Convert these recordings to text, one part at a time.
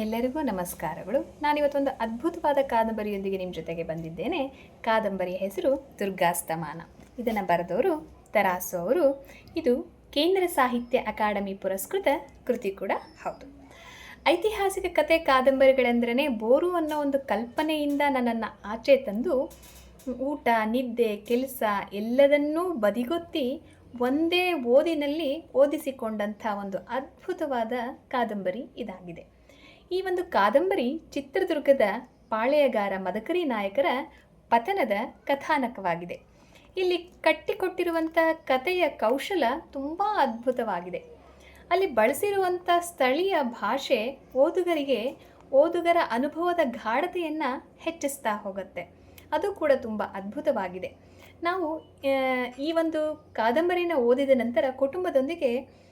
ಎಲ್ಲರಿಗೂ ನಮಸ್ಕಾರಗಳು. ನಾನಿವತ್ತೊಂದು ಅದ್ಭುತವಾದ ಕಾದಂಬರಿಯೊಂದಿಗೆ ನಿಮ್ಮ ಜೊತೆಗೆ ಬಂದಿದ್ದೇನೆ. ಕಾದಂಬರಿಯ ಹೆಸರು ದುರ್ಗಾಸ್ತಮಾನ. ಇದನ್ನು ಬರೆದವರು ತರಾಸು ಅವರು. ಇದು ಕೇಂದ್ರ ಸಾಹಿತ್ಯ ಅಕಾಡೆಮಿ ಪುರಸ್ಕೃತ ಕೃತಿ ಕೂಡ ಹೌದು. ಐತಿಹಾಸಿಕ ಕತೆ ಕಾದಂಬರಿಗಳೆಂದ್ರೇ ಬೋರು ಅನ್ನೋ ಒಂದು ಕಲ್ಪನೆಯಿಂದ ನನ್ನನ್ನು ಆಚೆ ತಂದು ಊಟ, ನಿದ್ದೆ, ಕೆಲಸ ಎಲ್ಲದನ್ನೂ ಬದಿಗೊತ್ತಿ ಒಂದೇ ಓದಿನಲ್ಲಿ ಓದಿಸಿಕೊಂಡಂಥ ಒಂದು ಅದ್ಭುತವಾದ ಕಾದಂಬರಿ ಇದಾಗಿದೆ. ಈ ಒಂದು ಕಾದಂಬರಿ ಚಿತ್ರದುರ್ಗದ ಪಾಳೆಯಗಾರ ಮದಕರಿ ನಾಯಕರ ಪತನದ ಕಥಾನಕವಾಗಿದೆ. ಇಲ್ಲಿ ಕಟ್ಟಿಕೊಟ್ಟಿರುವಂಥ ಕಥೆಯ ಕೌಶಲ ತುಂಬ ಅದ್ಭುತವಾಗಿದೆ. ಅಲ್ಲಿ ಬಳಸಿರುವಂಥ ಸ್ಥಳೀಯ ಭಾಷೆ ಓದುಗರ ಅನುಭವದ ಗಾಢತೆಯನ್ನು ಹೆಚ್ಚಿಸ್ತಾ ಹೋಗುತ್ತೆ. ಅದು ಕೂಡ ತುಂಬ ಅದ್ಭುತವಾಗಿದೆ. ನಾವು ಈ ಒಂದು ಕಾದಂಬರಿನ ಓದಿದ ನಂತರ ಕುಟುಂಬದೊಂದಿಗೆ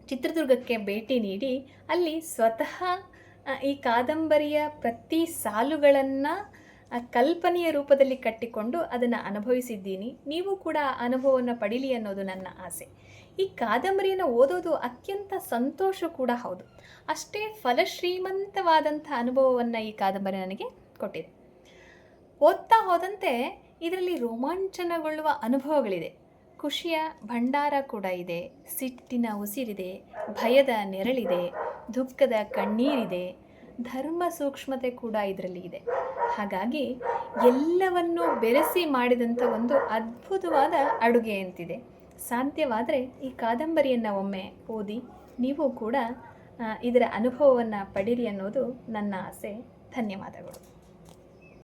ಚಿತ್ರದುರ್ಗಕ್ಕೆ ಭೇಟಿ ನೀಡಿ ಅಲ್ಲಿ ಸ್ವತಃ ಈ ಕಾದಂಬರಿಯ ಪ್ರತಿ ಸಾಲುಗಳನ್ನು ಕಲ್ಪನೆಯ ರೂಪದಲ್ಲಿ ಕಟ್ಟಿಕೊಂಡು ಅದನ್ನು ಅನುಭವಿಸಿದ್ದೀನಿ. ನೀವು ಕೂಡ ಆ ಅನುಭವವನ್ನು ಪಡೀಲಿ ಅನ್ನೋದು ನನ್ನ ಆಸೆ. ಈ ಕಾದಂಬರಿಯನ್ನು ಓದೋದು ಅತ್ಯಂತ ಸಂತೋಷ ಕೂಡ ಹೌದು. ಅಷ್ಟೇ ಫಲಶ್ರೀಮಂತವಾದಂಥ ಅನುಭವವನ್ನು ಈ ಕಾದಂಬರಿ ನನಗೆ ಕೊಟ್ಟಿದೆ. ಓದ್ತಾ ಹೋದಂತೆ ಇದರಲ್ಲಿ ರೋಮಾಂಚನಗೊಳ್ಳುವ ಅನುಭವಗಳಿದೆ. ಖುಷಿಯ ಭಂಡಾರ ಕೂಡ ಇದೆ, ಸಿಟ್ಟಿನ ಉಸಿರಿದೆ, ಭಯದ ನೆರಳಿದೆ, ದುಃಖದ ಕಣ್ಣೀರಿದೆ, ಧರ್ಮ ಸೂಕ್ಷ್ಮತೆ ಕೂಡ ಇದರಲ್ಲಿ ಇದೆ. ಹಾಗಾಗಿ ಎಲ್ಲವನ್ನೂ ಬೆರೆಸಿ ಮಾಡಿದಂಥ ಒಂದು ಅದ್ಭುತವಾದ ಅಡುಗೆ ಅಂತಿದೆ. ಸಾಧ್ಯವಾದರೆ ಈ ಕಾದಂಬರಿಯನ್ನು ಒಮ್ಮೆ ಓದಿ ನೀವು ಕೂಡ ಇದರ ಅನುಭವವನ್ನು ಪಡೀರಿ ಅನ್ನೋದು ನನ್ನ ಆಸೆ. ಧನ್ಯವಾದಗಳು.